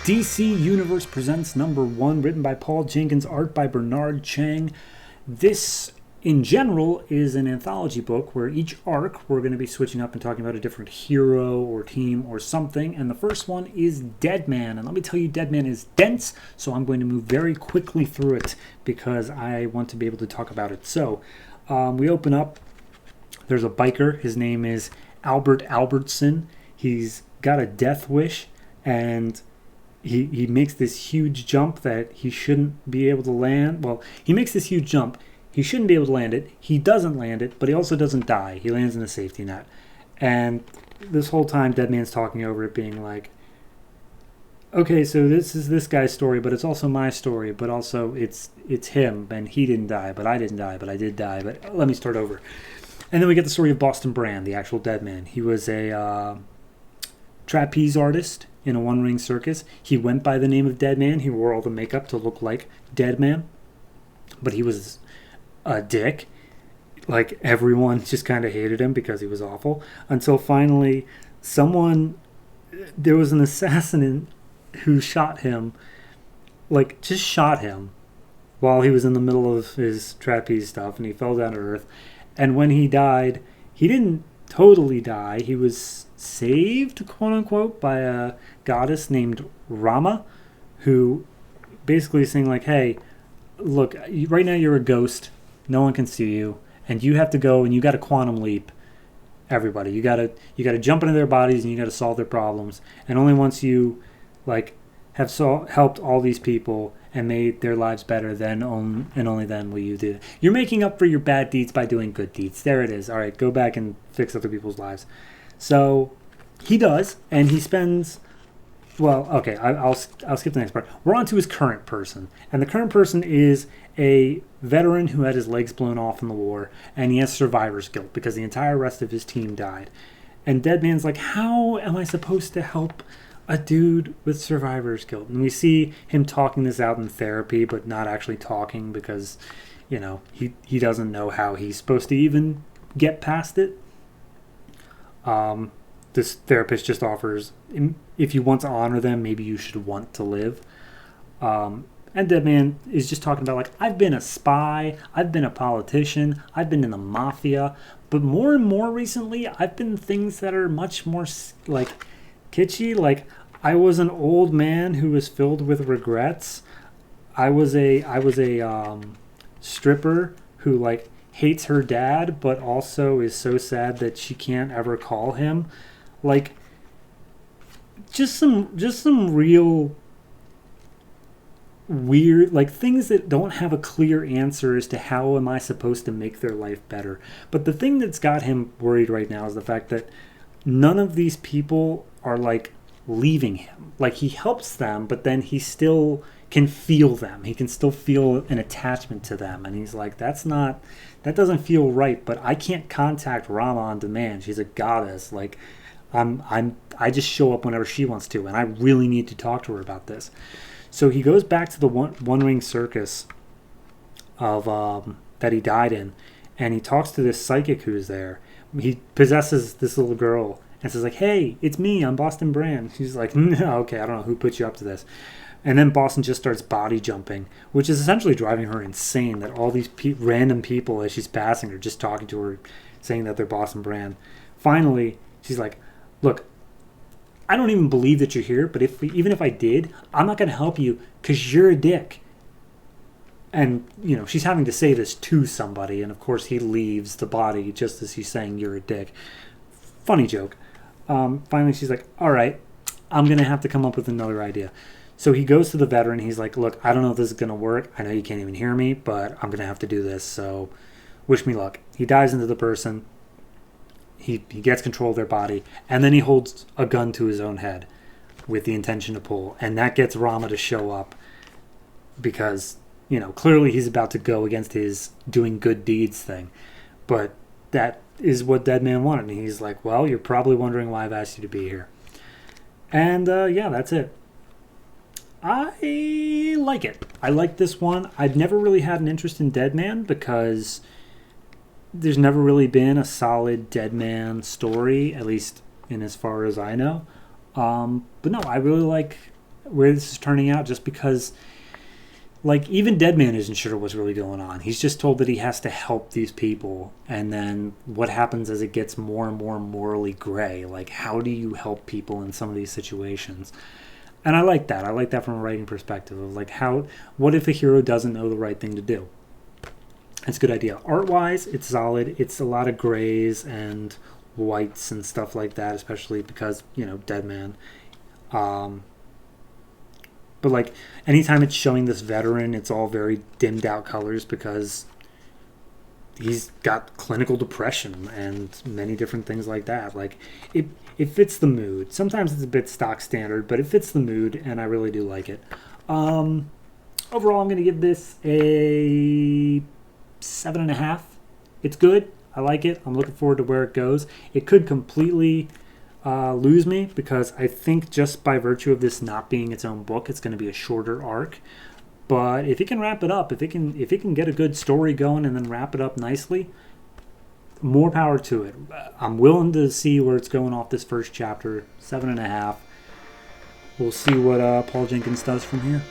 DC Universe Presents #1, written by Paul Jenkins, art by Bernard Chang. This, in general, is an anthology book where each arc we're going to be switching up and talking about a different hero or team or something. And the first one is Deadman. And let me tell you, Deadman is dense, so I'm going to move very quickly through it because I want to be able to talk about it. So we open up. There's a biker. His name is Albert Albertson. He's got a death wish, and he makes this huge jump that he shouldn't be able to land. Well, he makes this huge jump. He shouldn't be able to land it. He doesn't land it, but he also doesn't die. He lands in a safety net. And this whole time, Deadman's talking over it, being like, okay, so this is this guy's story, but it's also my story, but also it's him, and he didn't die, but I didn't die, but I did die, but let me start over. And then we get the story of Boston Brand, the actual Deadman. He was a trapeze artist in a one-ring circus. He went by the name of Deadman. He wore all the makeup to look like Deadman, but he was a dick. Like, everyone just kind of hated him because he was awful, until finally there was an assassin who shot him, like, just shot him while he was in the middle of his trapeze stuff, and he fell down to earth. And when he died, he didn't totally die. He was saved, quote unquote, by a goddess named Rama, who basically is saying, like, hey, look, right now you're a ghost. No one can see you, and you have to go and you got to quantum leap everybody. You got to jump into their bodies, and you got to solve their problems. And only once you have helped all these people and made their lives better, then and only then will you do it. You're making up for your bad deeds by doing good deeds. There it is. All right, go back and fix other people's lives. So he does, and he spends. Well, okay, I'll skip the next part. We're on to his current person, and the current person is a veteran who had his legs blown off in the war, and he has survivor's guilt because the entire rest of his team died. And Deadman's like, how am I supposed to help a dude with survivor's guilt? And we see him talking this out in therapy, but not actually talking because, he doesn't know how he's supposed to even get past it. This therapist just offers, if you want to honor them, maybe you should want to live. And Deadman is just talking about, like, I've been a spy, I've been a politician, I've been in the mafia, but more and more recently, I've been things that are much more, like, kitschy. Like, I was an old man who was filled with regrets. I was a stripper who, like, hates her dad, but also is so sad that she can't ever call him. Like, just some real weird, like, things that don't have a clear answer as to how am I supposed to make their life better. But the thing that's got him worried right now is the fact that none of these people are, like, leaving him. Like, he helps them, but then he still can feel them. He can still feel an attachment to them. And he's like, that doesn't feel right, but I can't contact Rama on demand. She's a goddess. Like, I just show up whenever she wants to, and I really need to talk to her about this. So he goes back to the one-ring circus of that he died in, and he talks to this psychic who's there. He possesses this little girl and says, like, hey, it's me, I'm Boston Brand. She's like, no, okay, I don't know who put you up to this. And then Boston just starts body jumping, which is essentially driving her insane, that all these random people, as she's passing, are just talking to her, saying that they're Boston Brand. Finally, she's like, look, I don't even believe that you're here, but even if I did, I'm not going to help you because you're a dick. And, she's having to say this to somebody, and of course he leaves the body just as he's saying you're a dick. Funny joke. Finally, she's like, all right, I'm going to have to come up with another idea. So he goes to the veteran. He's like, look, I don't know if this is going to work. I know you can't even hear me, but I'm going to have to do this, so wish me luck. He dives into the person. He gets control of their body, and then he holds a gun to his own head with the intention to pull. And that gets Rama to show up because, clearly he's about to go against his doing good deeds thing. But that is what Deadman wanted. And he's like, well, you're probably wondering why I've asked you to be here. And, that's it. I like it. I like this one. I've never really had an interest in Deadman because there's never really been a solid Deadman story, at least in as far as I know. But no, I really like where this is turning out, just because, like, even Deadman isn't sure what's really going on. He's just told that he has to help these people, and then what happens as it gets more and more morally gray? Like, how do you help people in some of these situations? And I like that. I like that from a writing perspective of, like, what if a hero doesn't know the right thing to do? It's a good idea. Art-wise, it's solid. It's a lot of grays and whites and stuff like that, especially because, Deadman. But, like, anytime it's showing this veteran, it's all very dimmed out colors because he's got clinical depression and many different things like that. Like, it fits the mood. Sometimes it's a bit stock standard, but it fits the mood, and I really do like it. Overall, I'm going to give this a 7.5. It's good. I like it. I'm looking forward to where it goes. It could completely lose me because I think just by virtue of this not being its own book, it's going to be a shorter arc. But if it can wrap it up, if it can get a good story going and then wrap it up nicely, more power to it. I'm willing to see where it's going off this first chapter. 7.5. We'll see what Paul Jenkins does from here.